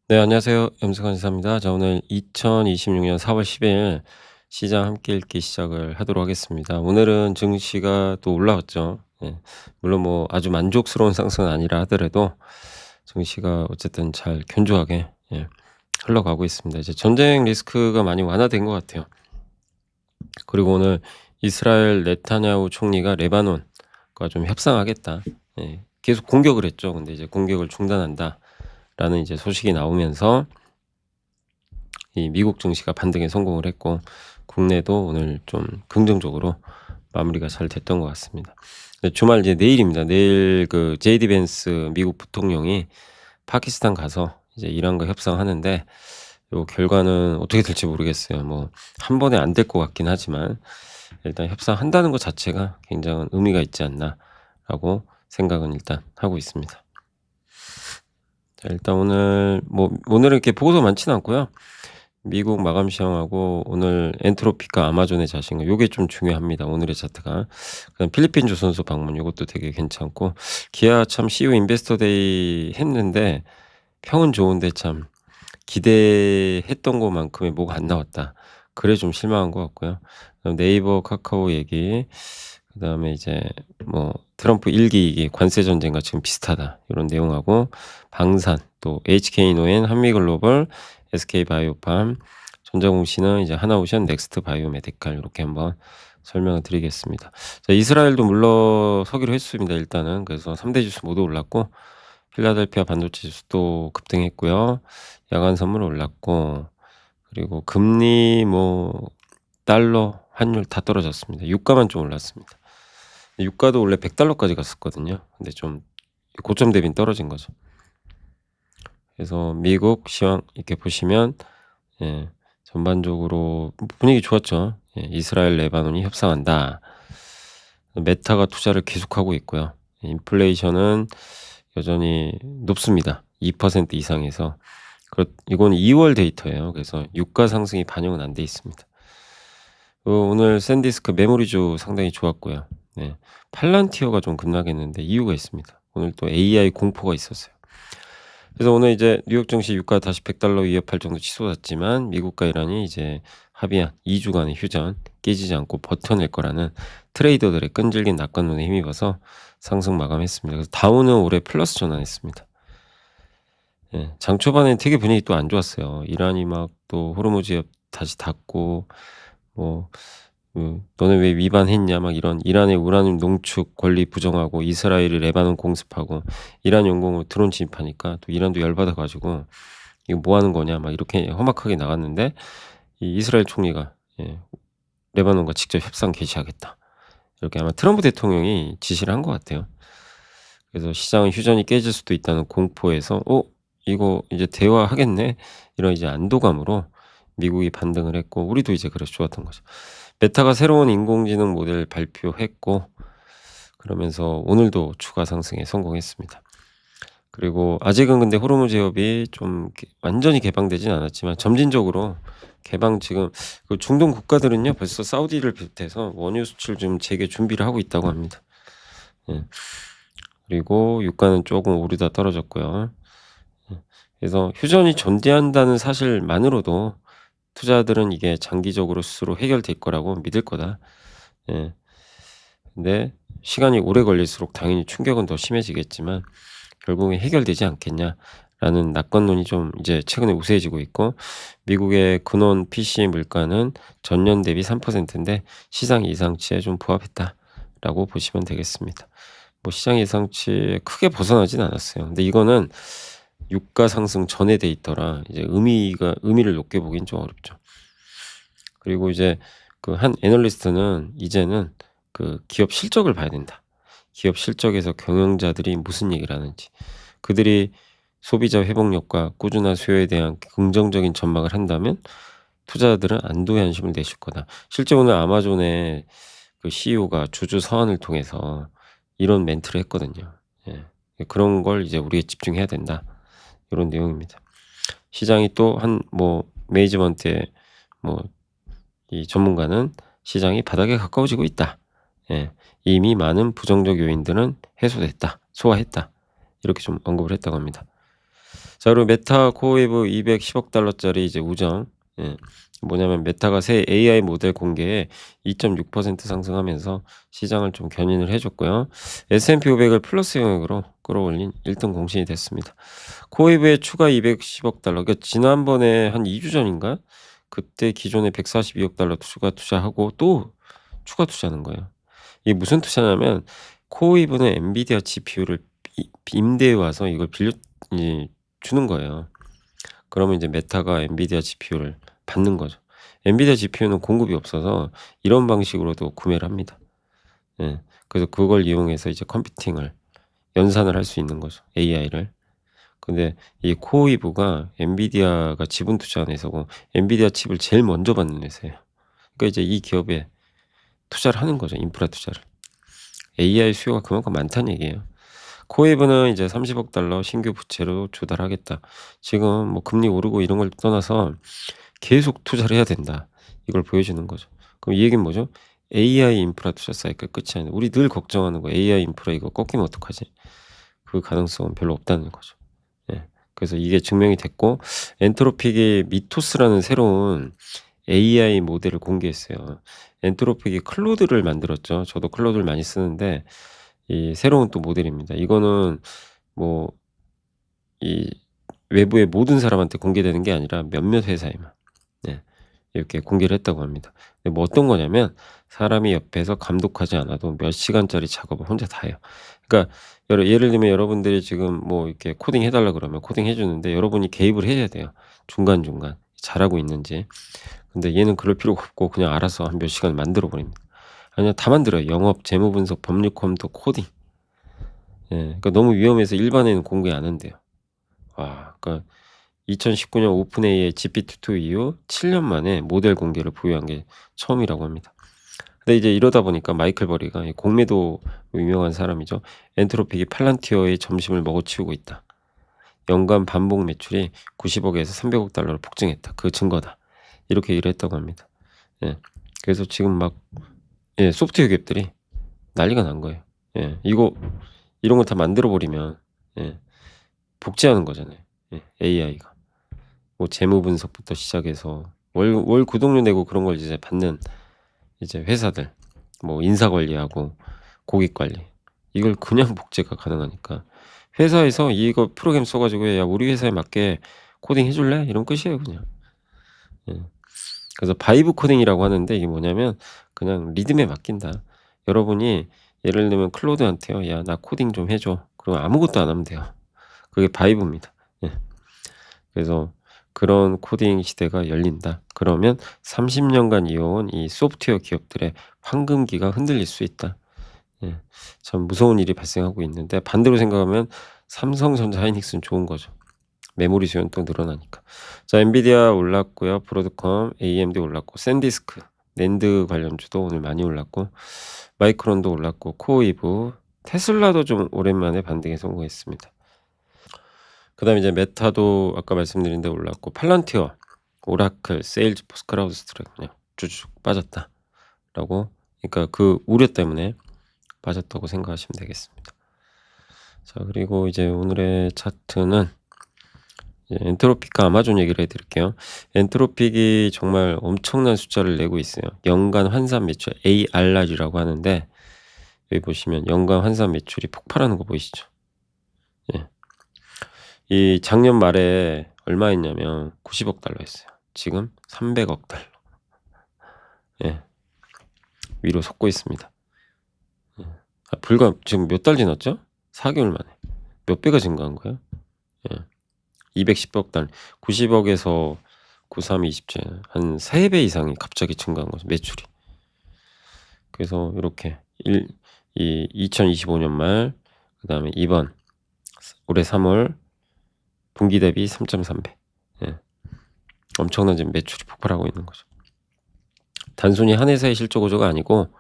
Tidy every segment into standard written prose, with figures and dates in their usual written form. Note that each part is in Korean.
네, 안녕하세요. 염승환 지사입니다. 자, 오늘 2026년 4월 10일 시장 함께 읽기 시작을 하도록 하겠습니다. 오늘은 증시가 또 올라왔죠. 예. 물론 뭐 아주 만족스러운 상승은 아니라 하더라도 증시가 어쨌든 잘 견조하게 흘러가고 있습니다. 이제 전쟁 리스크가 많이 완화된 것 같아요. 그리고 오늘 이스라엘 네타냐후 총리가 레바논과 좀 협상하겠다. 계속 공격을 했죠. 근데 이제 공격을 중단한다라는 이제 소식이 나오면서 이 미국 증시가 반등에 성공을 했고 국내도 오늘 좀 긍정적으로 마무리가 잘 됐던 것 같습니다. 주말 이제 내일입니다. 내일 그 제이디 벤스 미국 부통령이 파키스탄 가서 이제 이란과 협상하는데 요 결과는 어떻게 될지 모르겠어요. 뭐 한 번에 안 될 것 같긴 하지만 일단 협상한다는 것 자체가 굉장한 의미가 있지 않나라고 생각은 일단 하고 있습니다. 자, 일단 오늘은 이렇게 보고서 많지는 않고요. 미국 마감 시황하고 오늘 엔트로피카 아마존의 자신감 요게 좀 중요합니다. 오늘의 차트가. 그다음 필리핀 조선소 방문 요것도 되게 괜찮고 기아 참 CEO 인베스터 데이 했는데 평은 좋은데 참 기대했던 것만큼의 뭐가 안 나왔다. 그래 좀 실망한 것 같고요. 그다음 네이버 카카오 얘기 그다음에 이제 뭐 트럼프 1기 2기 관세 전쟁과 지금 비슷하다. 요런 내용하고 방산 또 HK노엔 한미글로벌 SK바이오팜 전자공시는 이제 하나오션 넥스트 바이오메디칼 요렇게 한번 설명을 드리겠습니다. 자, 이스라엘도 물러서기로 했습니다. 일단은. 그래서 3대 지수 모두 올랐고 필라델피아 반도체 지수도 급등했고요. 야간 선물 올랐고 그리고 금리 뭐 달러 환율 다 떨어졌습니다. 유가만 좀 올랐습니다. 유가도 원래 100달러까지 갔었거든요. 근데 좀 고점 대비는 떨어진 거죠. 그래서 미국 시황 이렇게 보시면 전반적으로 분위기 좋았죠. 이스라엘 레바논이 협상한다. 메타가 투자를 계속하고 있고요. 인플레이션은 여전히 높습니다. 2% 이상에서. 이건 2월 데이터예요. 그래서 유가 상승이 반영은 안 돼 있습니다. 오늘 샌디스크 메모리주 상당히 좋았고요. 팔란티어가 좀 급락했는데 이유가 있습니다. 오늘 또 AI 공포가 있었어요. 그래서 오늘 이제 뉴욕 증시 유가 다시 100달러 위협할 정도 치솟았지만 미국과 이란이 이제 합의한 2주간의 휴전 깨지지 않고 버텨낼 거라는 트레이더들의 끈질긴 낙관론에 힘입어서 상승 마감했습니다. 그래서 다우는 올해 플러스 전환했습니다. 장 초반에 되게 분위기 또 안 좋았어요. 이란이 막 또 호르무즈협 다시 닫고 뭐 "너네 왜 위반했냐." 막 이런 이란의 우라늄 농축 권리 부정하고 이스라엘이 레바논 공습하고 이란 영공을 드론 진입하니까 또 이란도 열받아 가지고 "이거 뭐 하는 거냐." 막 이렇게 험악하게 나갔는데 이 이스라엘 총리가 "레바논과 직접 협상 개시하겠다." 이렇게 아마 트럼프 대통령이 지시를 한 것 같아요. 그래서 시장은 휴전이 깨질 수도 있다는 공포에서 '어 이거 이제 대화하겠네.' 이런 이제 안도감으로 미국이 반등을 했고 우리도 이제 그래서 좋았던 거죠. 메타가 새로운 인공지능 모델 발표했고 그러면서 오늘도 추가 상승에 성공했습니다. 그리고 아직은 근데 호르무즈 해협이 좀 완전히 개방되진 않았지만 점진적으로 개방 지금 그 중동 국가들은요 벌써 사우디를 비롯해서 원유 수출 좀 재개 준비를 하고 있다고 합니다. 그리고 유가는 조금 오르다 떨어졌고요. 그래서 휴전이 존재한다는 사실만으로도 투자들은 이게 장기적으로 스스로 해결될 거라고 믿을 거다. 근데 시간이 오래 걸릴수록 당연히 충격은 더 심해지겠지만 결국에 해결되지 않겠냐라는 낙관론이 좀 이제 최근에 우세해지고 있고 미국의 근원 PCE 물가는 전년 대비 3%인데 시장 예상치에 좀 부합했다라고 보시면 되겠습니다. 뭐 시장 예상치에 크게 벗어나진 않았어요. 근데 이거는 유가 상승 전의 데이터라 이제 의미를 높게 보긴 좀 어렵죠. 그리고 이제 그 한 애널리스트는 이제는 그 기업 실적을 봐야 된다. 기업 실적에서 경영자들이 무슨 얘기를 하는지, 그들이 소비자 회복력과 꾸준한 수요에 대한 긍정적인 전망을 한다면 투자자들은 안도의 한숨을 내쉴 거다. 실제 오늘 아마존의 그 CEO가 주주 서한을 통해서 이런 멘트를 했거든요. 그런 걸 이제 우리가 집중해야 된다. 이런 내용입니다. 시장이 또 매니지먼트의 이 전문가는 시장이 바닥에 가까워지고 있다. 이미 많은 부정적 요인들은 해소됐다. 소화했다. 이렇게 좀 언급을 했다고 합니다. 자, 그리고 메타 코어웨이브 210억 달러짜리 이제 우정. 예. 뭐냐면 메타가 새 AI 모델 공개에 2.6% 상승하면서 시장을 좀 견인을 해 줬고요. S&P 500을 플러스 영역으로 끌어올린 1등 공신이 됐습니다. 코웨이브의 추가 210억 달러, 그러니까 지난번에 한 2주 전인가? 그때 기존에 142억 달러 추가 투자하고 또 추가 투자하는 거예요. 이게 무슨 투자냐면 코웨이브는 엔비디아 GPU를 임대해 와서 이걸 빌려 이 주는 거예요. 그러면 이제 메타가 엔비디아 GPU를 받는 거죠. 엔비디아 GPU는 공급이 없어서 이런 방식으로도 구매를 합니다. 예. 그래서 그걸 이용해서 이제 컴퓨팅을 연산을 할 수 있는 거죠, AI를. 근데 이 코어웨이브가 엔비디아가 지분 투자한 회사고 엔비디아 칩을 제일 먼저 받는 회사예요. 그러니까 이제 이 기업에 투자를 하는 거죠, 인프라 투자를. AI 수요가 그만큼 많다는 얘기예요. 코웨이브는 이제 30억 달러 신규 부채로 조달하겠다. 지금 뭐 금리 오르고 이런 걸 떠나서 계속 투자를 해야 된다. 이걸 보여주는 거죠. 그럼 이 얘기는 뭐죠? AI 인프라 투자 사이클 끝이 아니라 우리 늘 걱정하는 거 AI 인프라 이거 꺾이면 어떡하지? 그 가능성은 별로 없다는 거죠. 예. 그래서 이게 증명이 됐고 엔트로픽이 미토스라는 새로운 AI 모델을 공개했어요. 엔트로픽이 클로드를 만들었죠. 저도 클로드를 많이 쓰는데 이 새로운 또 모델입니다. 이거는 뭐 이 외부의 모든 사람한테 공개되는 게 아니라 몇몇 회사에만 네 이렇게 공개를 했다고 합니다. 근데 뭐 어떤 거냐면 사람이 옆에서 감독하지 않아도 몇 시간짜리 작업을 혼자 다 해요. 그러니까 예를 들면 여러분들이 지금 뭐 이렇게 코딩 해 달라 그러면 코딩 해 주는데 여러분이 개입을 해야 돼요, 중간중간 잘하고 있는지. 근데 얘는 그럴 필요가 없고 그냥 알아서 한 몇 시간 만들어 버립니다. 아니야 다 만들어요. 영업, 재무 분석, 법률 컴퓨터, 코딩. 예. 그러니까 너무 위험해서 일반에는 공개 안 한대요. 와, 그러니까 2019년 오픈 AI의 GPT-2 이후 7년 만에 모델 공개를 보유한 게 처음이라고 합니다. 근데 이제 이러다 보니까 마이클 버리가 이 공매도 유명한 사람이죠. 엔트로픽이 팔란티어의 점심을 먹어치우고 있다. 연간 반복 매출이 90억에서 300억 달러로 폭증했다. 그 증거다. 이렇게 얘기를 했다고 합니다. 예. 그래서 지금 막 예, 소프트웨어 기업들이 난리가 난 거예요. 예. 이런 거 다 만들어 버리면 예, 복제하는 거잖아요. 예, AI가. 뭐 재무 분석부터 시작해서 월 구독료 내고 그런 걸 이제 받는 이제 회사들 뭐 인사 관리하고 고객 관리 이걸 그냥 복제가 가능하니까 회사에서 이거 프로그램 써 가지고 "야 우리 회사에 맞게 코딩 해 줄래?" 이러면 끝이에요 그냥. 예. 그래서 바이브 코딩이라고 하는데 이게 뭐냐면 그냥 리듬에 맡긴다. 여러분이 예를 들면 클로드한테요. "야 나 코딩 좀 해 줘." 그러면 아무것도 안 하면 돼요. 그게 바이브입니다. 예. 그래서 그런 코딩 시대가 열린다. 그러면 30 년간 이어온 이 소프트웨어 기업들의 황금기가 흔들릴 수 있다. 예. 참 무서운 일이 발생하고 있는데 반대로 생각하면 삼성전자, 하이닉스는 좋은 거죠. 메모리 수요는 또 늘어나니까. 자, 엔비디아 올랐고요. 브로드컴, AMD 올랐고 샌디스크, 낸드 관련주도 오늘 많이 올랐고 마이크론도 올랐고 코어웨이브, 테슬라도 좀 오랜만에 반등에 성공했습니다. 그다음에 이제 메타도 아까 말씀드린 대로 올랐고 팔란티어, 오라클, 세일즈포스, 크라우드스트라이크 그냥 쭉쭉 빠졌다라고 그러니까 그 우려 때문에 빠졌다고 생각하시면 되겠습니다. 자, 그리고 이제 오늘의 차트는 엔트로픽과 아마존 얘기를 해 드릴게요. 엔트로픽이 정말 엄청난 숫자를 내고 있어요. 연간 환산 매출 ARR이라고 하는데 여기 보시면 연간 환산 매출이 폭발하는 거 보이시죠? 예. 이 작년 말에 얼마였냐면 90억 달러였어요. 지금 300억 달러. 예. 위로 솟고 있습니다. 예. 불과 지금 몇 달 지났죠? 4개월 만에. 몇 배가 증가한 거예요? 예. 210억 달러. 90억에서 93, 27, 한 3배 이상이 갑자기 증가한 거죠, 매출이. 그래서 이렇게 2025년 말, 그다음에 이번 올해 3월 분기 대비 3.3배. 예. 엄청난 지금 매출이 폭발하고 있는 거죠. 단순히 한 회사의 실적 구조가 아니고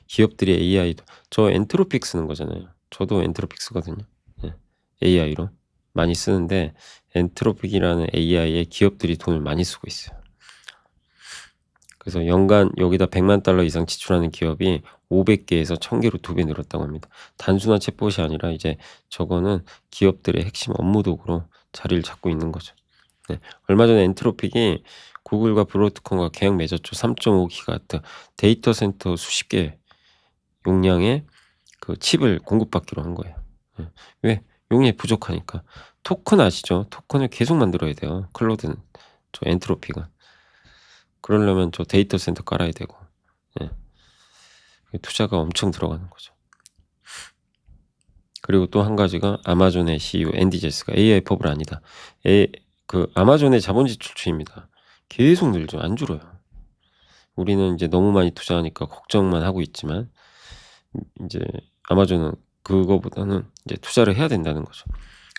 기업들이 AI도 저 엔트로픽 쓰는 거잖아요. 저도 엔트로픽 쓰거든요. 예. AI로 많이 쓰는데 엔트로픽이라는 AI에 기업들이 돈을 많이 쓰고 있어요. 그래서 연간 여기다 100만 달러 이상 지출하는 기업이 500개에서 1000개로 2배 늘었다고 합니다. 단순한 챗봇이 아니라 이제 저거는 기업들의 핵심 업무 도구로 자리를 잡고 있는 거죠. 네. 얼마 전에 엔트로픽이 구글과 브로드컴과 계약 맺었죠. 3.5 기가와트 데이터 센터 수십 개 용량의 그 칩을 공급받기로 한 거예요. 예. 왜? 용량이 부족하니까. 토큰 아시죠? 토큰을 계속 만들어야 돼요. 클로드는 저 엔트로피가. 그러려면 저 데이터 센터 깔아야 되고. 예. 투자가 엄청 들어가는 거죠. 그리고 또 한 가지가 아마존의 CEO 앤디 제스가 AI 버블 아니다. 그 아마존의 자본 지출 추이입니다. 계속 늘죠. 안 줄어요. 우리는 이제 너무 많이 투자하니까 걱정만 하고 있지만 이제 아마존은 그거보다는 이제 투자를 해야 된다는 거죠.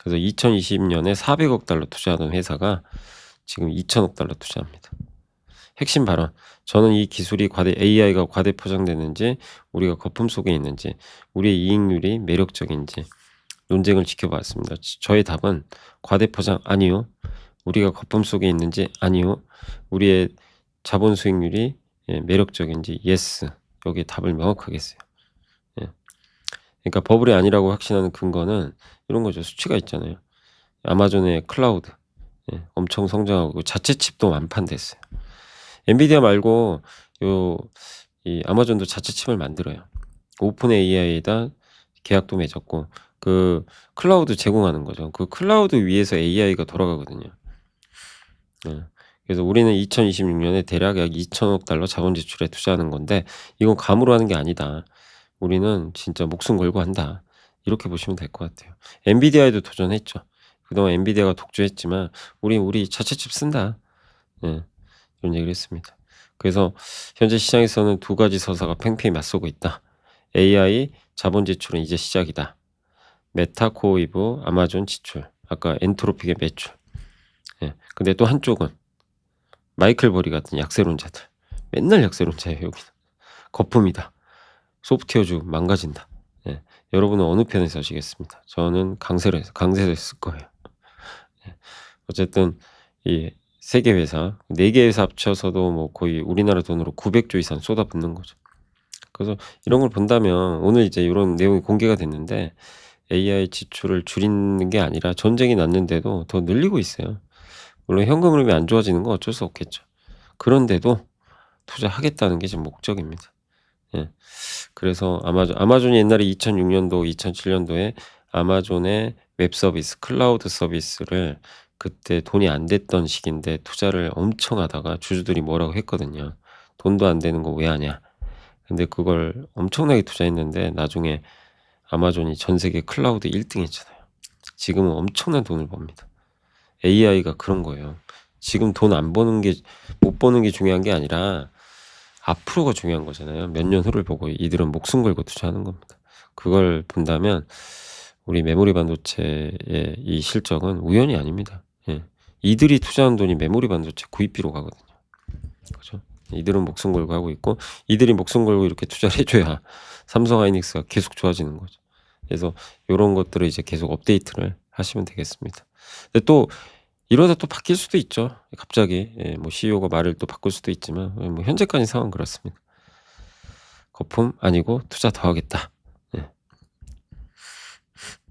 그래서 2020년에 400억 달러 투자하던 회사가 지금 2천억 달러 투자합니다. 핵심 발언. 저는 이 기술이 AI가 과대 포장되는지 우리가 거품 속에 있는지 우리의 이익률이 매력적인지 논쟁을 지켜봤습니다. 저의 답은 과대 포장 아니요. 우리가 거품 속에 있는지 아니요. 우리의 자본 수익률이 매력적인지 예스. 여기에 답을 명확하게 했어요. 예. 그러니까 버블이 아니라고 확신하는 근거는 이런 거죠. 수치가 있잖아요. 아마존의 클라우드 엄청 성장하고 자체 칩도 완판됐어요. 엔비디아 말고 이 아마존도 자체 칩을 만들어요. 오픈 AI에다 계약도 맺었고 그 클라우드 제공하는 거죠. 그 클라우드 위에서 AI가 돌아가거든요. 그래서 우리는 2026년에 대략 약 2천억 달러 자본 지출에 투자하는 건데 이건 감으로 하는 게 아니다. 우리는 진짜 목숨 걸고 한다. 이렇게 보시면 될 것 같아요. 엔비디아에도 도전했죠. 그동안 엔비디아가 독주했지만 우리 자체 칩 쓴다. 이런 얘기를 했습니다. 그래서 현재 시장에서는 두 가지 서사가 팽팽히 맞서고 있다. AI 자본 지출은 이제 시작이다. 메타, 코이브, 아마존 지출. 아까 엔트로픽의 매출. 근데 또 한쪽은 마이클 버리 같은 약세론자들. 맨날 약세론자예요. 여기는. 거품이다. 소프트웨어주 망가진다. 여러분은 어느 편에 서시겠습니다. 저는 강세를 쓸 거예요. 어쨌든 이 세 개 회사, 4개 회사 합쳐서도 뭐 거의 우리나라 돈으로 900조 이상 쏟아붓는 거죠. 그래서 이런 걸 본다면 오늘 이제 이런 내용이 공개가 됐는데 AI 지출을 줄이는 게 아니라 전쟁이 났는데도 더 늘리고 있어요. 물론 현금 흐름이 안 좋아지는 건 어쩔 수 없겠죠. 그런데도 투자하겠다는 게 지금 목적입니다. 그래서 아마존이 옛날에 2006년도, 2007년도에 아마존의 웹 서비스, 클라우드 서비스를 그때 돈이 안 됐던 시기인데 투자를 엄청 하다가 주주들이 뭐라고 했거든요. 돈도 안 되는 거 왜 하냐. 근데 그걸 엄청나게 투자했는데 나중에 아마존이 전 세계 클라우드 1등 했잖아요. 지금은 엄청난 돈을 법니다. AI가 그런 거예요. 지금 돈 안 버는 게, 못 버는 게 중요한 게 아니라 앞으로가 중요한 거잖아요. 몇 년 후를 보고 이들은 목숨 걸고 투자하는 겁니다. 그걸 본다면 우리 메모리 반도체의 이 실적은 우연이 아닙니다. 이들이 투자한 돈이 메모리 반도체 구입비로 가거든요. 그죠? 이들은 목숨 걸고 하고 있고 이들이 목숨 걸고 이렇게 투자를 해줘야 삼성 하이닉스가 계속 좋아지는 거죠. 그래서 이런 것들을 이제 계속 업데이트를 하시면 되겠습니다. 근데 또 이러다 또 바뀔 수도 있죠. 갑자기 뭐 CEO가 말을 또 바꿀 수도 있지만 뭐 현재까지 상황은 그렇습니다. 거품 아니고 투자 더 하겠다.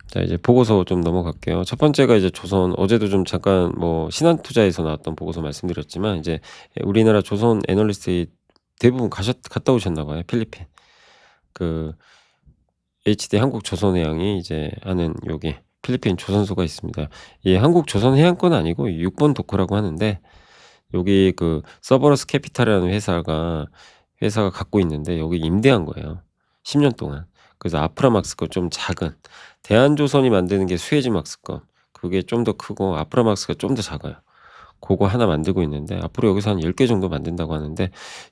자 이제 보고서 좀 넘어갈게요. 첫 번째가 이제 조선 어제도 좀 잠깐 뭐 신한투자에서 나왔던 보고서 말씀드렸지만 이제 우리나라 조선 애널리스트 대부분 갔다 오셨나 봐요. 필리핀. 그 HD 한국조선해양이 이제 하는 여기 필리핀 조선소가 있습니다. 이 한국조선해양권 아니고 6번 도커라고 하는데 여기 그 서버러스 캐피탈이라는 회사가 갖고 있는데 여기 임대한 거예요. 10년 동안. 그래서 아프라막스 거 좀 작은 대한조선이 만드는 게 수에즈막스 거 그게 좀 더 크고 아프라막스가 좀 더 작아요. 그거 하나 만들고 있는데 앞으로 여기서 한 10개 정도 만든다고 하는데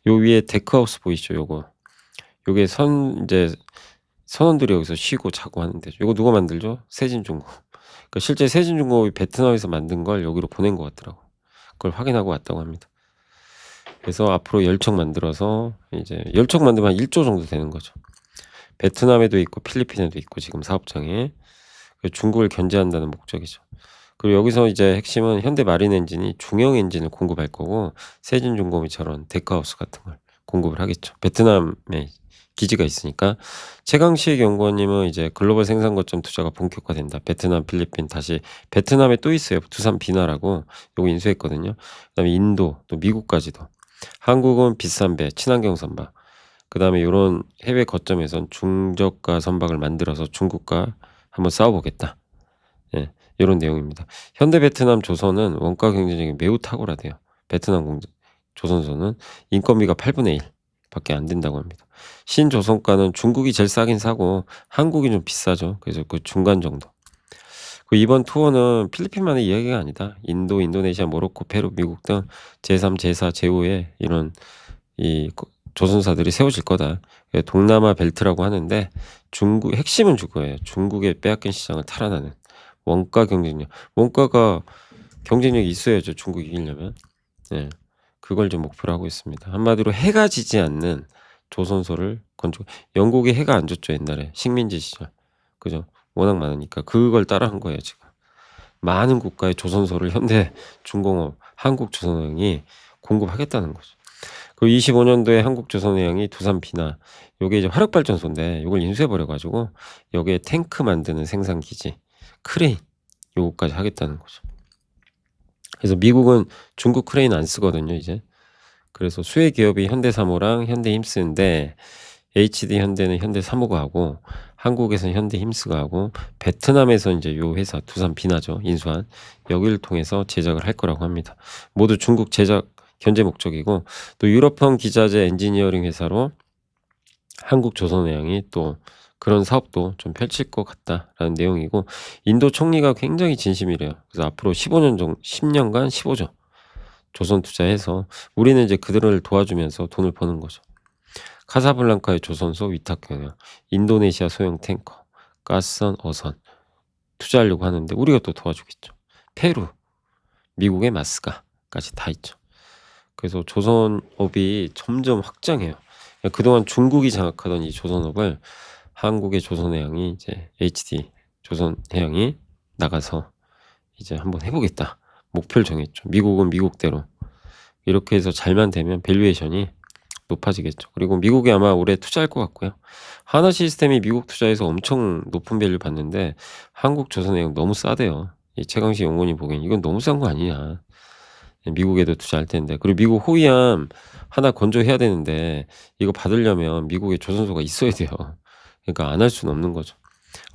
요 위에 데크하우스 보이시죠? 요게 이제 선원들이 여기서 쉬고 자고 하는 데죠. 요거 누가 만들죠? 세진중공. 그러니까 실제 세진중공업이 베트남에서 만든 걸 여기로 보낸 것 같더라고요. 그걸 확인하고 왔다고 합니다. 그래서 앞으로 10척 만들어서 이제 10척 만들면 한 1조 정도 되는 거죠. 베트남에도 있고 필리핀에도 있고 지금 사업장에 중국을 견제한다는 목적이죠. 그리고 여기서 이제 핵심은 현대 마린 엔진이 중형 엔진을 공급할 거고 세진중공업이 저런 데크하우스 같은 걸 공급을 하겠죠. 베트남의 기지가 있으니까. 최강식 연구원님은 이제 글로벌 생산 거점 투자가 본격화된다. 베트남, 필리핀 다시 베트남에 또 있어요. 두산 비나라고 요거 인수했거든요. 그다음에 인도 또 미국까지도. 한국은 비싼 배, 친환경 선박. 그다음에 요런 해외 거점에선 중저가 선박을 만들어서 중국과 한번 싸워 보겠다. 예. 요런 내용입니다. 현대 베트남 조선은 원가 경쟁력이 매우 탁월하대요. 베트남 조선소는 인건비가 8분의 1 밖에 안 된다고 합니다. 신조선가는 중국이 제일 싸긴 싸고 한국이 좀 비싸죠. 그래서 그 중간 정도. 이번 투어는 필리핀만의 이야기가 아니다. 인도, 인도네시아, 모로코, 페루, 미국 등 제3, 제4, 제5의 이런 조선사들이 세워질 거다. 동남아 벨트라고 하는데 중국 핵심은 그거예요. 중국의 빼앗긴 시장을 탈환하는 원가 경쟁력. 원가가 경쟁력이 있어야죠. 중국이 이기려면. 예. 그걸 좀 목표로 하고 있습니다. 한마디로 해가 지지 않는 조선소를 건축. 영국이 해가 안 졌죠. 옛날에 식민지 시절. 그죠? 워낙 많으니까 그걸 따라한 거예요. 지금. 많은 국가의 조선소를 현대 중공업 한국조선해양이 공급하겠다는 거죠. 25년도에 한국조선해양이 두산 비나 요게 이제 화력발전소인데 요걸 인수해 버려 가지고 여기에 탱크 만드는 생산 기지, 크레인 요거까지 하겠다는 거죠. 그래서 미국은 중국 크레인 안 쓰거든요, 이제. 그래서 수혜 기업이 현대사모랑 현대힘스인데 HD 현대는 현대사모가 하고 한국에서는 현대힘스가 하고 베트남에서 이제 요 회사 두산 비나죠. 인수한 여기를 통해서 제작을 할 거라고 합니다. 모두 중국 제작 견제 목적이고 또 유럽형 기자재 엔지니어링 회사로 한국조선해양이 또 그런 사업도 좀 펼칠 것 같다라는 내용이고 인도 총리가 굉장히 진심이래요. 그래서 앞으로 15년 정도 10년간 15조 조선 투자해서 우리는 이제 그들을 도와주면서 돈을 버는 거죠. 카사블랑카의 조선소 위탁 경영, 인도네시아 소형 탱커, 가스선, 어선 투자하려고 하는데 우리가 또 도와주겠죠. 페루, 미국의 마스가까지 다 있죠. 그래서 조선업이 점점 확장해요. 그동안 중국이 장악하던 이 조선업을 한국의 조선해양이 이제 HD 조선해양이 나가서 이제 한번 해보겠다. 목표를 정했죠. 미국은 미국대로. 이렇게 해서 잘만 되면 밸류에이션이 높아지겠죠. 그리고 미국에 아마 올해 투자할 것 같고요. 하나 시스템이 미국 투자에서 엄청 높은 밸류 받는데 한국 조선해양 너무 싸대요. 이 최강식 연구원이 보기엔 이건 너무 싼 거 아니냐. 미국에도 투자할 텐데. 그리고 미국 호위함 하나 건조해야 되는데 이거 받으려면 미국에 조선소가 있어야 돼요. 그러니까 안 할 수는 없는 거죠.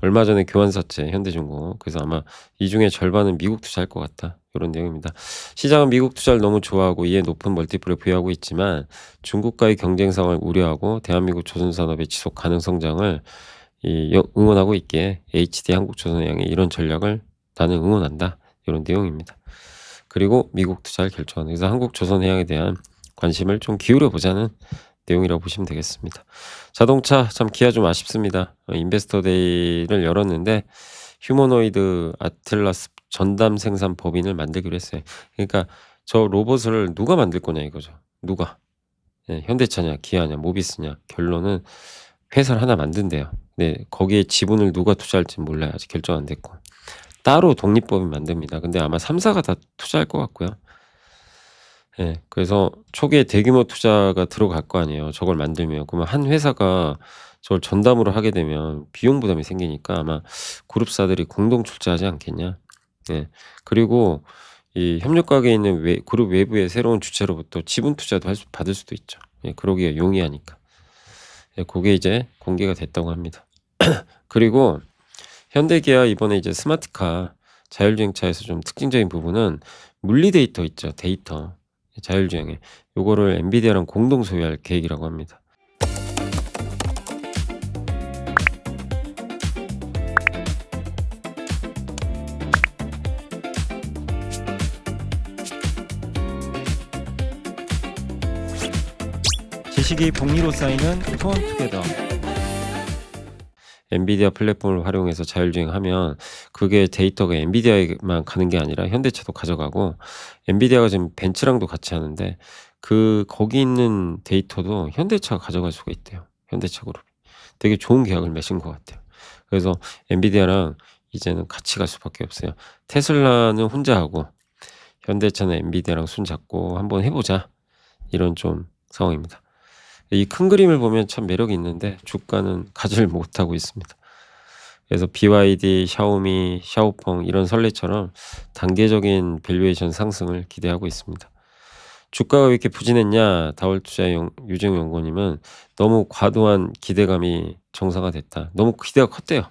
얼마 전에 교환 샀지 현대중공. 그래서 아마 이 중에 절반은 미국 투자할 것 같다. 이런 내용입니다. 시장은 미국 투자를 너무 좋아하고 이에 높은 멀티플을 부여하고 있지만 중국과의 경쟁 상황을 우려하고 대한민국 조선산업의 지속 가능 성장을 응원하고 있기에 HD 한국조선해양의 이런 전략을 나는 응원한다. 이런 내용입니다. 그리고 미국 투자를 결정하는. 그래서 한국조선해양에 대한 관심을 좀 기울여 보자는 내용이라고 보시면 되겠습니다. 자동차 참 기아 좀 아쉽습니다. 인베스터 데이를 열었는데 휴머노이드 아틀라스 전담 생산 법인을 만들기로 했어요. 그러니까 저 로봇을 누가 만들 거냐 이거죠. 누가? 예, 현대차냐, 기아냐, 모비스냐. 결론은 회사를 하나 만든대요. 네, 거기에 지분을 누가 투자할지 몰라요. 아직 결정 안 됐고. 따로 독립법인 만듭니다. 근데 아마 3사가 다 투자할 것 같고요. 예. 그래서 초기에 대규모 투자가 들어갈 거 아니에요, 저걸 만들면. 그러면 한 회사가 저걸 전담으로 하게 되면 비용 부담이 생기니까 아마 그룹사들이 공동 출자하지 않겠냐. 예. 그리고 이 협력각에 있는 그룹 외부의 새로운 주체로부터 지분 투자도 받을 수도 있죠. 예, 그러기가 용이하니까. 예, 그게 이제 공개가 됐다고 합니다. 그리고 현대기아 이번에 이제 스마트카 자율주행차에서 좀 특징적인 부분은 물리 데이터 있죠. 데이터. 자율주행에 요거를 엔비디아랑 공동 소유할 계획이라고 합니다. 지식이 복리로 쌓이는 투원투게더. 엔비디아 플랫폼을 활용해서 자율주행하면 그게 데이터가 엔비디아에만 가는 게 아니라 현대차도 가져가고 엔비디아가 지금 벤츠랑도 같이 하는데 거기 있는 데이터도 현대차가 가져갈 수가 있대요. 현대차 그룹이. 되게 좋은 계약을 맺은 것 같아요. 그래서 엔비디아랑 이제는 같이 갈 수밖에 없어요. 테슬라는 혼자 하고 현대차는 엔비디아랑 손잡고 한번 해보자. 이런 좀 상황입니다. 이 큰 그림을 보면 참 매력이 있는데 주가는 가지를 못하고 있습니다. 그래서 BYD, 샤오미, 샤오펑 이런 선례처럼 단계적인 밸류에이션 상승을 기대하고 있습니다. 주가가 왜 이렇게 부진했냐? 다월투자의 유재용 연구원님은 너무 과도한 기대감이 정상화됐다. 너무 기대가 컸대요.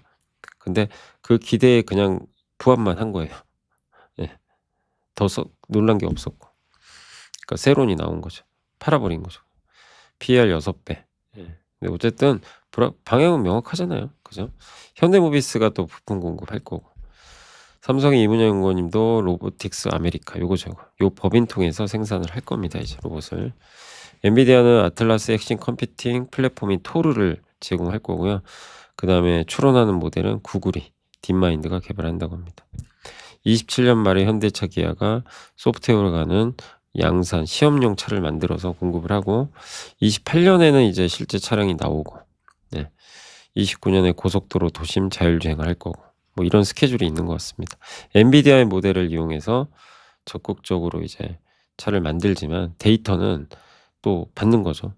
근데 그 기대에 그냥 부합만 한 거예요. 예. 더 놀란 게 없었고. 그러니까 세론이 나온 거죠. 팔아버린 거죠. PER 6배. 예. 근데 어쨌든 방향은 명확하잖아요. 그죠? 현대모비스가 또 부품 공급할 거고. 삼성의 이문영 연구원님도 로보틱스 아메리카 요거 요 법인 통해서 생산을 할 겁니다. 이제 로봇을. 엔비디아는 아틀라스 핵심 컴퓨팅 플랫폼인 토르를 제공할 거고요. 그 다음에 추론하는 모델은 구글이 딥마인드가 개발한다고 합니다. 27년 말에 현대차 기아가 소프트웨어로 가는 양산 시험용 차를 만들어서 공급을 하고 28년에는 이제 실제 차량이 나오고 29년에 고속도로 도심 자율주행을 할 거고 뭐 이런 스케줄이 있는 것 같습니다. 엔비디아의 모델을 이용해서 적극적으로 이제 차를 만들지만 데이터는 또 받는 거죠.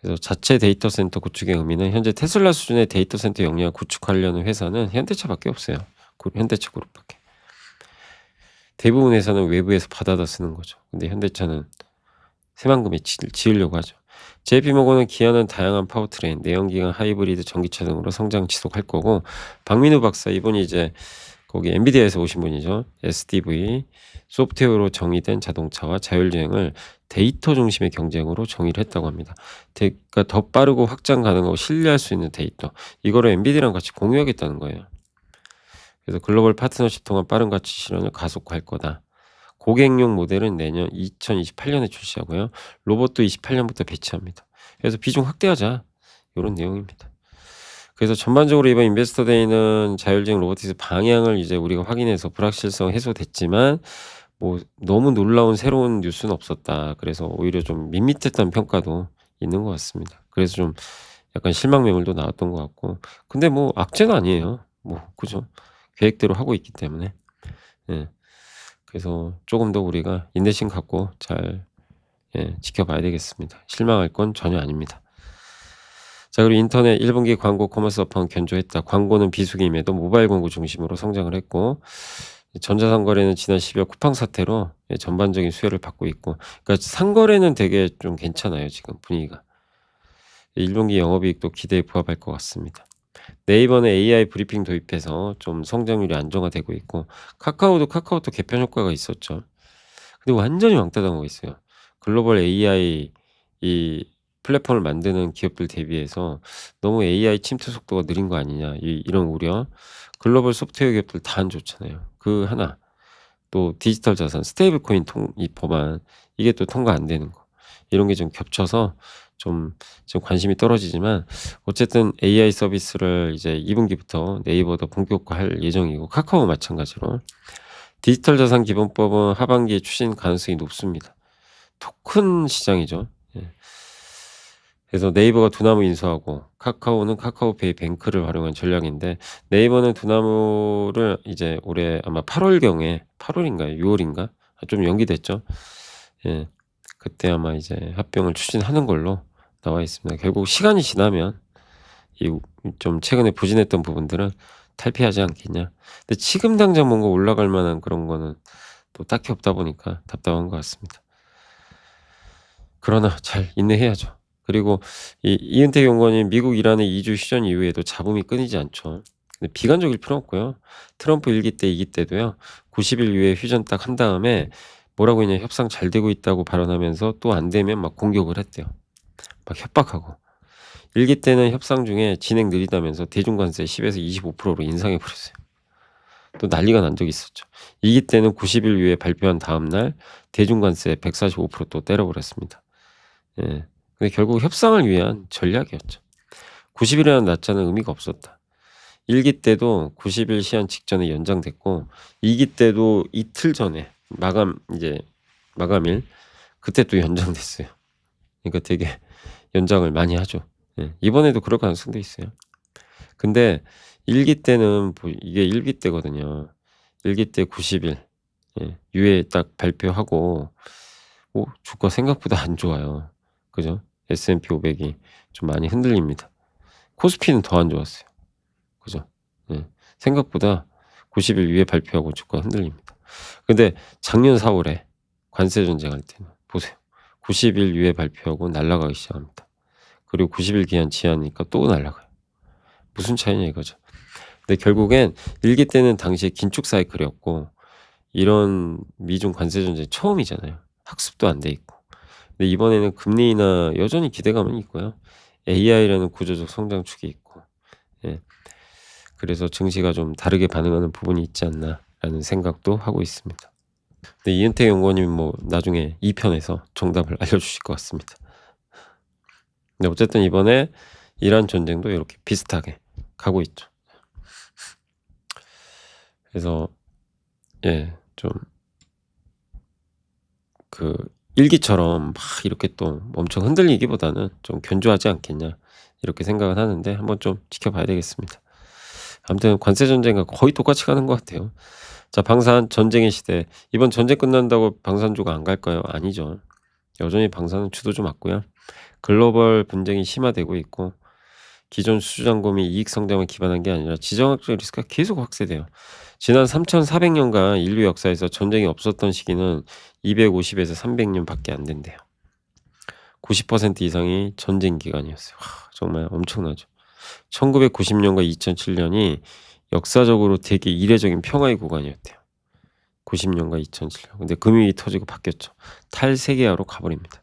그래서 자체 데이터 센터 구축의 의미는 현재 테슬라 수준의 데이터 센터 역량을 구축하려는 회사는 현대차밖에 없어요. 현대차 그룹밖에. 대부분 회사는 외부에서 받아다 쓰는 거죠. 근데 현대차는 새만금에 지으려고 하죠. JP모건은 기아는 다양한 파워트레인, 내연기관, 하이브리드, 전기차 등으로 성장 지속할 거고 박민우 박사 이분이 이제 거기 엔비디아에서 오신 분이죠. SDV 소프트웨어로 정의된 자동차와 자율주행을 데이터 중심의 경쟁으로 정의를 했다고 합니다. 그러니까 더 빠르고 확장 가능하고 신뢰할 수 있는 데이터 이거를 엔비디아랑 같이 공유하겠다는 거예요. 그래서 글로벌 파트너십 통한 빠른 가치 실현을 가속화할 거다. 고객용 모델은 내년 2028년에 출시하고요. 로봇도 28년부터 배치합니다. 그래서 비중 확대하자. 이런 내용입니다. 그래서 전반적으로 이번 인베스터 데이는 자율주행 로보틱스 방향을 이제 우리가 확인해서 불확실성 해소됐지만 뭐 너무 놀라운 새로운 뉴스는 없었다. 그래서 오히려 좀 밋밋했던 평가도 있는 것 같습니다. 그래서 좀 약간 실망 매물도 나왔던 것 같고 근데 뭐 악재는 아니에요. 뭐 그죠? 계획대로 하고 있기 때문에 그래서 조금 더 우리가 인내심 갖고 잘 지켜봐야 되겠습니다. 실망할 건 전혀 아닙니다. 자, 그리고 인터넷 1분기 광고 커머스 업황 견조했다. 광고는 비수기임에도 모바일 광고 중심으로 성장을 했고 전자상거래는 지난 12월 쿠팡 사태로 전반적인 수혜를 받고 있고 그러니까 상거래는 되게 좀 괜찮아요. 지금 분위기가. 1분기 영업이익도 기대에 부합할 것 같습니다. 네이버는 AI 브리핑 도입해서 좀 성장률이 안정화되고 있고 카카오톡 개편 효과가 있었죠. 근데 완전히 왕따 당하고 있어요. 글로벌 AI 이 플랫폼을 만드는 기업들 대비해서 너무 AI 침투 속도가 느린 거 아니냐 이런 우려. 글로벌 소프트웨어 기업들 다 안 좋잖아요. 그 하나. 또 디지털 자산 스테이블 코인 이 법안 이게 또 통과 안 되는 거. 이런 게 좀 겹쳐서 좀 관심이 떨어지지만 어쨌든 AI 서비스를 이제 2분기부터 네이버도 본격화할 예정이고 카카오 마찬가지로 디지털 자산 기본법은 하반기에 추진 가능성이 높습니다. 토큰 시장이죠. 그래서 네이버가 두나무 인수하고 카카오는 카카오페이 뱅크를 활용한 전략인데 네이버는 두나무를 이제 올해 아마 8월경에 8월인가요? 6월인가? 좀 연기됐죠. 그때 아마 이제 합병을 추진하는 걸로 나와 있습니다. 결국 시간이 지나면 이 좀 최근에 부진했던 부분들은 탈피하지 않겠냐. 근데 지금 당장 뭔가 올라갈 만한 그런 거는 또 딱히 없다 보니까 답답한 것 같습니다. 그러나 잘 인내해야죠. 그리고 이은택 연구원님 미국 이란의 2주 휴전 이후에도 잡음이 끊이지 않죠. 근데 비관적일 필요 없고요. 트럼프 1기 때 2기 때도요. 90일 이후에 휴전 딱 한 다음에 뭐라고 했냐 협상 잘 되고 있다고 발언하면서 또 안 되면 막 공격을 했대요. 막 협박하고. 1기 때는 협상 중에 진행 느리다면서 대중관세 10에서 25%로 인상해 버렸어요. 또 난리가 난 적이 있었죠. 2기 때는 90일 이후에 발표한 다음 날 대중관세 145%또 때려버렸습니다. 근데 결국 협상을 위한 전략이었죠. 90일이라는 날짜는 의미가 없었다. 1기 때도 90일 시한 직전에 연장됐고 2기 때도 이틀 전에 마감일 그때 또 연장됐어요. 그러니까 되게 연장을 많이 하죠. 이번에도 그럴 가능성도 있어요. 근데 1기 때는 이게 1기 때거든요. 1기 때 90일 유예 딱 발표하고 주가 생각보다 안 좋아요. 그죠? S&P 500이 좀 많이 흔들립니다. 코스피는 더 안 좋았어요. 그죠? 예. 생각보다 90일 위에 발표하고 주가 흔들립니다. 근데 작년 4월에 관세 전쟁할 때는 보세요. 90일 위에 발표하고 날아가기 시작합니다. 그리고 90일 기한 지하니까 또 날아가요. 무슨 차이냐 이거죠. 근데 결국엔 일기 때는 당시에 긴축 사이클이었고 이런 미중 관세 전쟁 처음이잖아요. 학습도 안 돼 있고. 근데 이번에는 금리 인하 여전히 기대감은 있고요. AI라는 구조적 성장축이 있고. 예. 그래서 증시가 좀 다르게 반응하는 부분이 있지 않나라는 생각도 하고 있습니다. 근데 이은택 연구원님은 뭐 나중에 2편에서 정답을 알려주실 것 같습니다. 근데 어쨌든 이번에 이란 전쟁도 이렇게 비슷하게 가고 있죠. 그래서 예, 좀 그 일기처럼 막 이렇게 또 엄청 흔들리기보다는 좀 견조하지 않겠냐 이렇게 생각을 하는데 한번 좀 지켜봐야 되겠습니다. 아무튼 관세 전쟁과 거의 똑같이 가는 것 같아요. 자, 방산 전쟁의 시대. 이번 전쟁 끝난다고 방산주가 안 갈까요? 아니죠. 여전히 방산은 주도주 맞고요. 글로벌 분쟁이 심화되고 있고 기존 수주잔고미 이익 성장을 기반한 게 아니라 지정학적 리스크가 계속 확대돼요. 지난 3,400년간 인류 역사에서 전쟁이 없었던 시기는 250에서 300년밖에 안 된대요. 90% 이상이 전쟁 기간이었어요. 정말 엄청나죠. 1990년과 2007년이 역사적으로 되게 이례적인 평화의 구간이었대요. 90년과 2007년. 근데 금융이 터지고 바뀌었죠. 탈세계화로 가버립니다.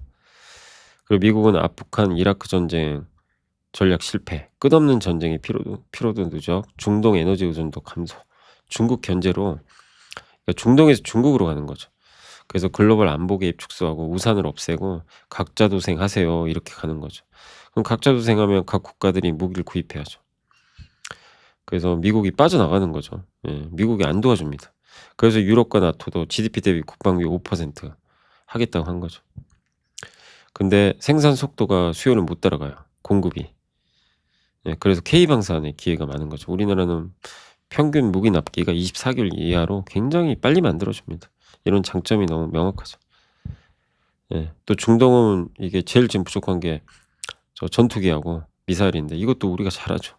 그리고 미국은 아프간, 이라크 전쟁 전략 실패, 끝없는 전쟁의 피로도 누적, 중동 에너지 의존도 감소, 중국 견제로 그러니까 중동에서 중국으로 가는 거죠. 그래서 글로벌 안보 개입 축소하고 우산을 없애고 각자 도생하세요 이렇게 가는 거죠. 그럼 각자 도생하면 각 국가들이 무기를 구입해야죠. 그래서 미국이 빠져나가는 거죠. 예, 미국이 안 도와줍니다. 그래서 유럽과 나토도 GDP 대비 국방비 5% 하겠다고 한 거죠. 근데 생산 속도가 수요를 못 따라가요. 공급이. 예, 그래서 K방산에 기회가 많은 거죠. 우리나라는 평균 무기 납기가 24개월 이하로 굉장히 빨리 만들어줍니다. 이런 장점이 너무 명확하죠. 예, 또 중동은 이게 제일 지금 부족한 게 저 전투기하고 미사일인데 이것도 우리가 잘하죠.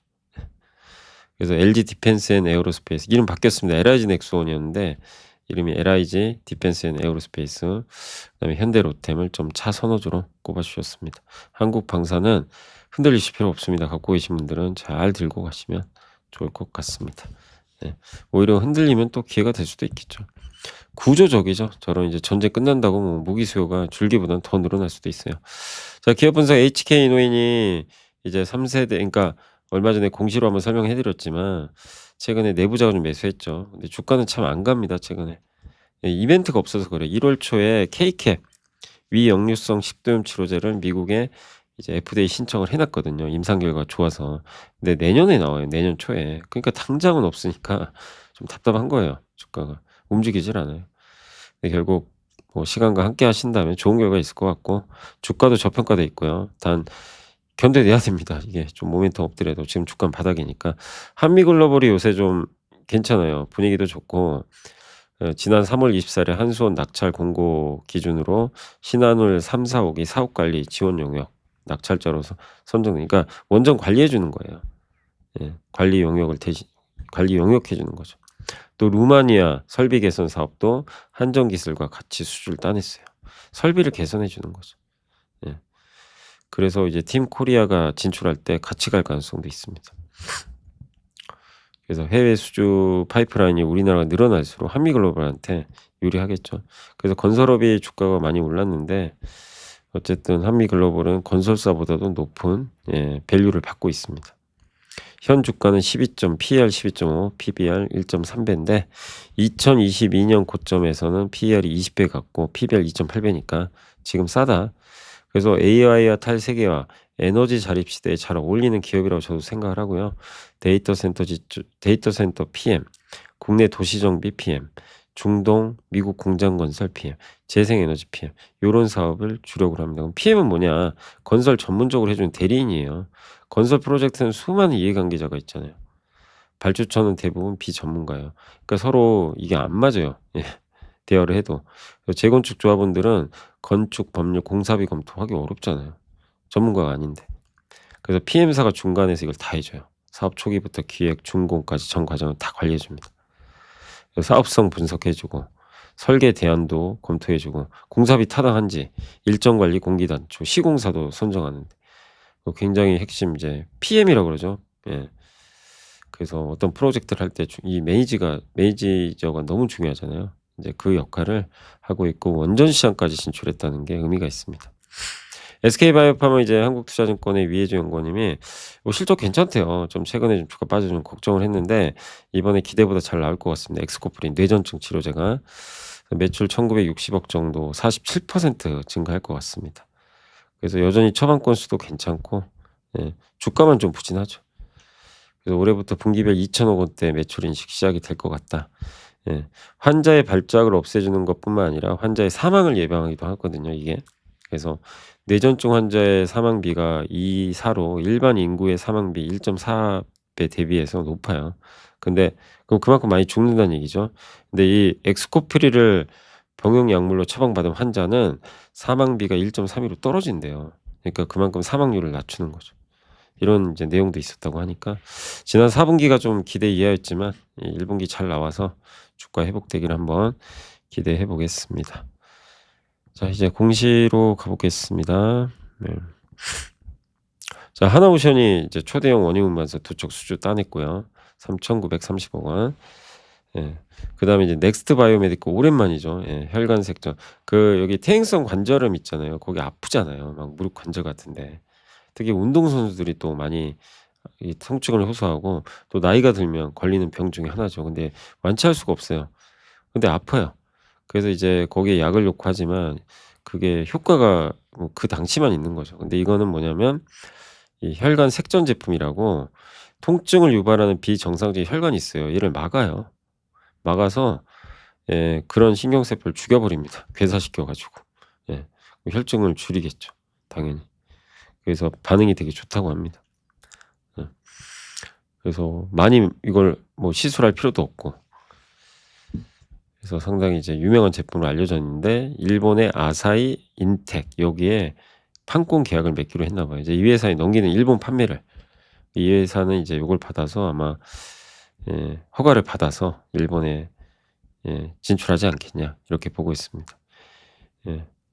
그래서 LG 디펜스 앤 에어로스페이스 이름 바뀌었습니다. LIG 넥스원이었는데 이름이 LIG 디펜스 앤 에어로스페이스 그다음에 현대 로템을 좀 차 선호주로 꼽아주셨습니다. 한국 방사는 흔들리실 필요 없습니다. 갖고 계신 분들은 잘 들고 가시면 좋을 것 같습니다. 네. 오히려 흔들리면 또 기회가 될 수도 있겠죠. 구조적이죠. 저런 이제 전쟁 끝난다고 뭐 무기 수요가 줄기보다는 더 늘어날 수도 있어요. 자, 기업 분석 HK 이노인이 이제 3세대, 그러니까 얼마 전에 공시로 한번 설명해 드렸지만 최근에 내부 자금 매수했죠. 근데 주가는 참 안 갑니다, 최근에. 예, 이벤트가 없어서 그래요. 1월 초에 K캡 위역류성 식도염 치료제를 미국에 이제 FDA 신청을 해놨거든요. 임상 결과가 좋아서. 근데 내년에 나와요. 내년 초에. 그러니까 당장은 없으니까 좀 답답한 거예요. 주가가 움직이질 않아요. 근데 결국 뭐 시간과 함께 하신다면 좋은 결과 있을 것 같고 주가도 저평가돼 있고요. 단 견뎌내야 됩니다. 이게 좀 모멘텀 없더라도 지금 주가는 바닥이니까. 한미글로벌이 요새 좀 괜찮아요. 분위기도 좋고 지난 3월 24일에 한수원 낙찰 공고 기준으로 신한울 3, 4호기 사업 관리 지원 영역 낙찰자로서 선정. 그러니까 원전 관리해 주는 거예요. 예, 관리 영역을 대신 관리 영역해 주는 거죠. 또 루마니아 설비 개선 사업도 한전 기술과 같이 수주를 따냈어요. 설비를 개선해 주는 거죠. 예. 그래서 이제 팀 코리아가 진출할 때 같이 갈 가능성도 있습니다. 그래서 해외 수주 파이프라인이 우리나라가 늘어날수록 한미글로벌한테 유리하겠죠. 그래서 건설업이 주가가 많이 올랐는데 어쨌든 한미글로벌은 건설사보다도 높은 밸류를 받고 있습니다. 현 주가는 12점, PER 12.5, PBR 1.3배인데 2022년 고점에서는 PER이 20배 같고 PBR 2.8배니까 지금 싸다. 그래서 AI와 탈세계화, 에너지 자립 시대에 잘 어울리는 기업이라고 저도 생각을 하고요. 데이터 센터 PM, 국내 도시정비 PM, 중동, 미국 공장 건설 PM, 재생에너지 PM 이런 사업을 주력으로 합니다. 그럼 PM은 뭐냐? 건설 전문적으로 해주는 대리인이에요. 건설 프로젝트는 수많은 이해관계자가 있잖아요. 발주처는 대부분 비전문가예요. 그러니까 서로 이게 안 맞아요. 예, 대화를 해도. 재건축 조합원들은 건축, 법률, 공사비 검토하기 어렵잖아요. 전문가가 아닌데. 그래서 PM사가 중간에서 이걸 다 해줘요. 사업 초기부터 기획, 준공까지 전 과정을 다 관리해 줍니다. 사업성 분석해 주고 설계 대안도 검토해 주고 공사비 타당한지 일정 관리, 공기 단축, 시공사도 선정하는데 굉장히 핵심 이제 PM이라고 그러죠. 예. 그래서 어떤 프로젝트를 할 때 이 매니저가 너무 중요하잖아요. 이제 그 역할을 하고 있고 원전 시장까지 진출했다는 게 의미가 있습니다. SK바이오팜은 이제 한국투자증권의 위혜주 연구원님이 실적 괜찮대요. 좀 최근에 좀 주가 빠져 좀 걱정을 했는데 이번에 기대보다 잘 나올 것 같습니다. 엑스코프린 뇌전증 치료제가 매출 1960억 정도 47% 증가할 것 같습니다. 그래서 여전히 처방 건수도 괜찮고 주가만 좀 부진하죠. 그래서 올해부터 분기별 2천억 원대 매출 인식 시작이 될 것 같다. 환자의 발작을 없애주는 것뿐만 아니라 환자의 사망을 예방하기도 하거든요, 이게. 그래서 뇌전증 환자의 사망비가 2.4로 일반 인구의 사망비 1.4배 대비해서 높아요. 근데 그만큼 많이 죽는다는 얘기죠. 근데 이 엑스코프리를 병용 약물로 처방받은 환자는 사망비가 1.32로 떨어진대요. 그러니까 그만큼 사망률을 낮추는 거죠. 이런 이제 내용도 있었다고 하니까 지난 4분기가 좀 기대 이하였지만 1분기 잘 나와서 주가 회복되기를 한번 기대해 보겠습니다. 자, 이제 공시로 가보겠습니다. 네. 자, 하나오션이 이제 초대형 원유 운반사 두 척 수주 따냈고요. 3,930억 원. 그다음에 이제 넥스트 바이오메디코 오랜만이죠. 혈관 색전. 여기 퇴행성 관절염 있잖아요. 거기 아프잖아요. 막 무릎 관절 같은데. 특히 운동선수들이 또 많이 이 통증을 호소하고 또 나이가 들면 걸리는 병 중에 하나죠. 근데 완치할 수가 없어요. 근데 아파요. 그래서 이제 거기에 약을 넣고 하지만 그게 효과가 뭐 그 당시만 있는 거죠. 근데 이거는 뭐냐면 이 혈관 색전 제품이라고 통증을 유발하는 비정상적인 혈관이 있어요. 얘를 막아요. 막아서 그런 신경세포를 죽여버립니다. 괴사시켜 가지고. 혈증을 줄이겠죠. 당연히. 그래서 반응이 되게 좋다고 합니다. 그래서 많이 이걸 뭐 시술할 필요도 없고. 그래서 상당히 이제 유명한 제품으로 알려져 있는데 일본의 아사히 인텍 여기에 판권 계약을 맺기로 했나 봐요. 이제 이 회사에 넘기는 일본 판매를. 이 회사는 이제 요걸 받아서 아마 허가를 받아서 일본에 진출하지 않겠냐 이렇게 보고 있습니다.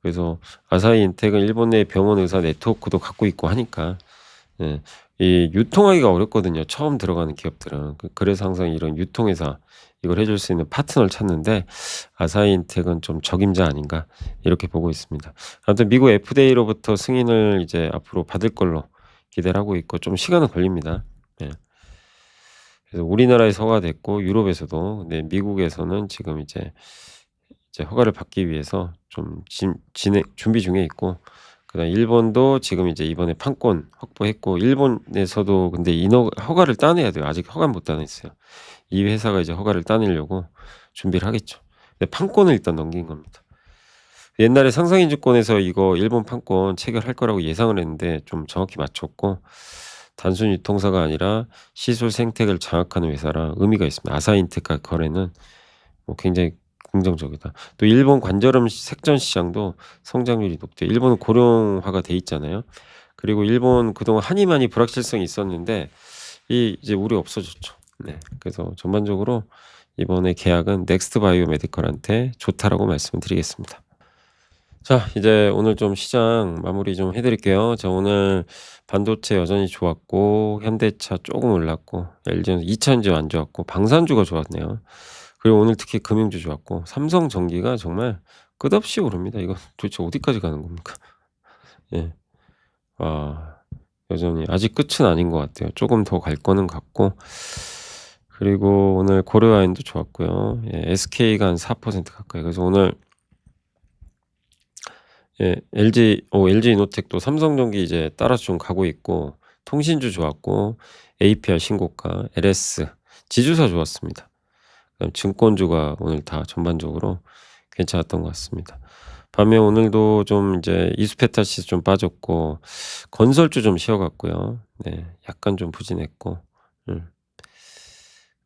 그래서 아사히 인텍은 일본 내 병원 의사 네트워크도 갖고 있고 하니까 이 유통하기가 어렵거든요. 처음 들어가는 기업들은. 그래서 항상 이런 유통회사 이걸 해줄 수 있는 파트너를 찾는데 아사히 인텍은 좀 적임자 아닌가 이렇게 보고 있습니다. 아무튼 미국 FDA로부터 승인을 이제 앞으로 받을 걸로 기대를 하고 있고 좀 시간은 걸립니다. 그래서 우리나라에서 허가됐고 유럽에서도 근데 미국에서는 지금 이제 허가를 받기 위해서 좀 준비 중에 있고 그다음 일본도 지금 이제 이번에 판권 확보했고 일본에서도 근데 허가를 따내야 돼요. 아직 허가는 못 따냈어요. 이 회사가 이제 허가를 따내려고 준비를 하겠죠. 근데 판권을 일단 넘긴 겁니다. 옛날에 상상인증권에서 이거 일본 판권 체결할 거라고 예상을 했는데 좀 정확히 맞췄고 단순 유통사가 아니라 시술 생태계를 장악하는 회사라 의미가 있습니다. 아사인텍과 거래는 뭐 굉장히 긍정적이다. 또 일본 관절염 색전 시장도 성장률이 높대요. 일본은 고령화가 돼 있잖아요. 그리고 일본 그동안 한이 불확실성이 있었는데 이제 우려 없어졌죠. 그래서 전반적으로 이번에 계약은 넥스트 바이오 메디컬한테 좋다라고 말씀을 드리겠습니다. 자, 이제 오늘 좀 시장 마무리 좀 해드릴게요. 자, 오늘 반도체 여전히 좋았고 현대차 조금 올랐고 LG는 2차전지 안 좋았고 방산주가 좋았네요. 그리고 오늘 특히 금융주 좋았고 삼성전기가 정말 끝없이 오릅니다. 이거 도대체 어디까지 가는 겁니까? 여전히 아직 끝은 아닌 것 같아요. 조금 더 갈 거는 같고 그리고 오늘 고려아연도 좋았고요. SK가 한 4% 가까이. 그래서 오늘 LG 이노텍도 삼성전기 이제 따라서 좀 가고 있고 통신주 좋았고 APR 신고가, LS 지주사 좋았습니다. 그다음 증권주가 오늘 다 전반적으로 괜찮았던 것 같습니다. 밤에 오늘도 좀 이제 이수페타시스 좀 빠졌고 건설주 좀 쉬어갔고요. 약간 좀 부진했고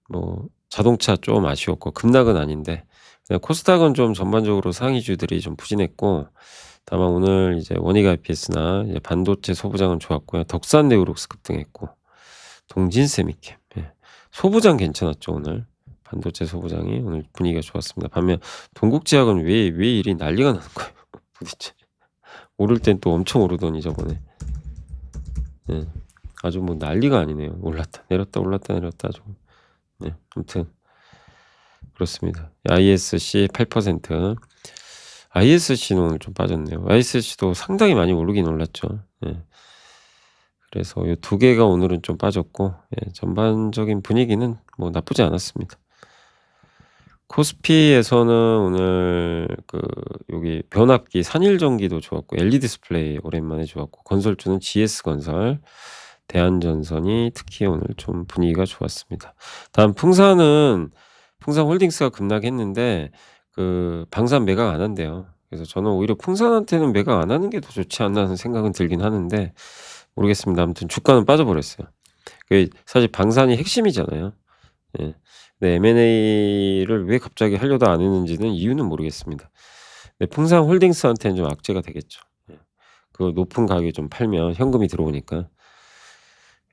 뭐 자동차 좀 아쉬웠고 급락은 아닌데 코스닥은 좀 전반적으로 상위주들이 좀 부진했고 다만 오늘 이제 원익 IPS나 이제 반도체 소부장은 좋았고요. 덕산 네오룩스 급등했고 동진세미캠 소부장 괜찮았죠 오늘. 반도체 소부장이 오늘 분위기가 좋았습니다. 반면 동국제약은 왜 일이 난리가 나는 거예요 도대체. 오를 땐 또 엄청 오르더니 저번에. 예. 아주 뭐 난리가 아니네요. 올랐다 내렸다 올랐다 내렸다 아주. 네. 아무튼 그렇습니다. ISC 8%. ISC는 오늘 좀 빠졌네요. ISC도 상당히 많이 오르긴 올랐죠. 예. 그래서 요 두 개가 오늘은 좀 빠졌고 전반적인 분위기는 뭐 나쁘지 않았습니다. 코스피에서는 오늘 여기 변압기 산일전기도 좋았고 LED 디스플레이 오랜만에 좋았고 건설주는 GS건설, 대한전선이 특히 오늘 좀 분위기가 좋았습니다. 다음 풍산홀딩스가 급락했는데 방산 매각 안 한대요. 그래서 저는 오히려 풍산한테는 매각 안 하는 게 더 좋지 않나 하는 생각은 들긴 하는데 모르겠습니다. 아무튼 주가는 빠져버렸어요. 사실 방산이 핵심이잖아요. 예. 근데 M&A를 왜 갑자기 하려다 안 했는지는 이유는 모르겠습니다. 근데 풍산홀딩스한테는 좀 악재가 되겠죠. 그 높은 가격에 좀 팔면 현금이 들어오니까.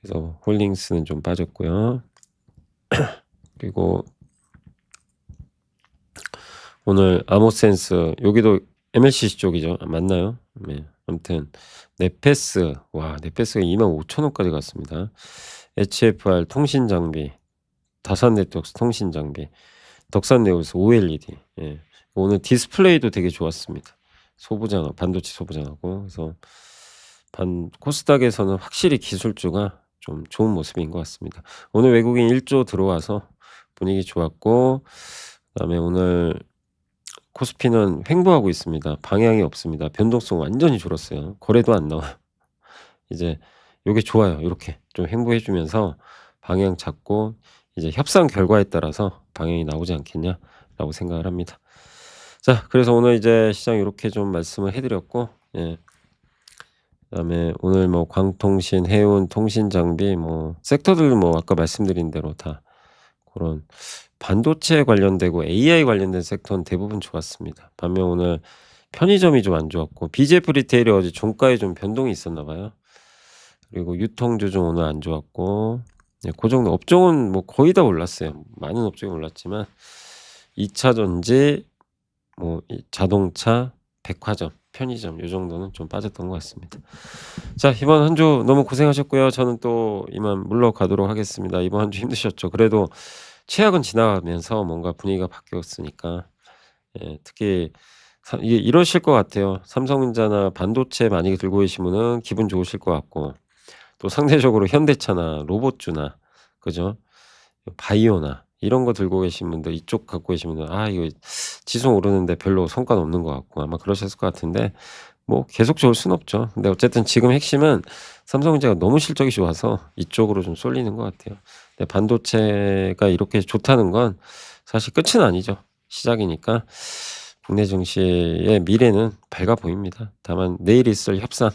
그래서 홀딩스는 좀 빠졌고요. 그리고 오늘 아모센스 여기도 MLCC 쪽이죠. 맞나요? 네. 아무튼 네페스 네페스가 25,000원까지 갔습니다. HFR 통신장비, 다산네트워크스 통신장비, 덕산네오스 OLED. 오늘 디스플레이도 되게 좋았습니다. 반도체 소부장하고. 그래서 코스닥에서는 확실히 기술주가 좀 좋은 모습인 것 같습니다. 오늘 외국인 1조 들어와서 분위기 좋았고, 그다음에 오늘 코스피는 횡보하고 있습니다. 방향이 없습니다. 변동성 완전히 줄었어요. 거래도 안 나와요. 이제 요게 좋아요. 이렇게 좀 횡보해 주면서 방향 잡고 이제 협상 결과에 따라서 방향이 나오지 않겠냐라고 생각을 합니다. 자, 그래서 오늘 이제 시장 이렇게 좀 말씀을 해드렸고, 그다음에 오늘 뭐 광통신, 해운, 통신장비 뭐 섹터들 뭐 아까 말씀드린 대로 다 그런 반도체 관련되고 AI 관련된 섹터는 대부분 좋았습니다. 반면 오늘 편의점이 좀 안 좋았고 BJF 리테일이 어제 종가에 좀 변동이 있었나 봐요. 그리고 유통주중 오늘 안 좋았고 그 정도. 업종은 뭐 거의 다 올랐어요. 많은 업종이 올랐지만 2차 전지, 뭐 자동차, 백화점, 편의점 요 정도는 좀 빠졌던 것 같습니다. 자, 이번 한 주 너무 고생하셨고요. 저는 또 이만 물러가도록 하겠습니다. 이번 한 주 힘드셨죠. 그래도 최악은 지나가면서 뭔가 분위기가 바뀌었으니까 특히 이게 이러실 것 같아요. 삼성전자나 반도체 많이 들고 계신 분은 기분 좋으실 것 같고, 또 상대적으로 현대차나 로봇주나 그죠? 바이오나 이런 거 들고 계신 분들, 이쪽 갖고 계신 분들 이거 지수 오르는데 별로 성과는 없는 것 같고 아마 그러셨을 것 같은데 뭐 계속 좋을 순 없죠. 근데 어쨌든 지금 핵심은 삼성전자가 너무 실적이 좋아서 이쪽으로 좀 쏠리는 것 같아요. 근데 반도체가 이렇게 좋다는 건 사실 끝은 아니죠. 시작이니까 국내 증시의 미래는 밝아 보입니다. 다만 내일 있을 협상,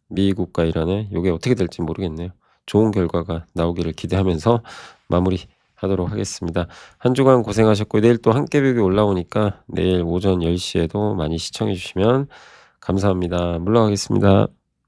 미국과 이란의 이게 어떻게 될지 모르겠네요. 좋은 결과가 나오기를 기대하면서 마무리하도록 하겠습니다. 한 주간 고생하셨고 내일 또 한깨벽이 올라오니까 내일 오전 10시에도 많이 시청해 주시면 감사합니다. 물러가겠습니다.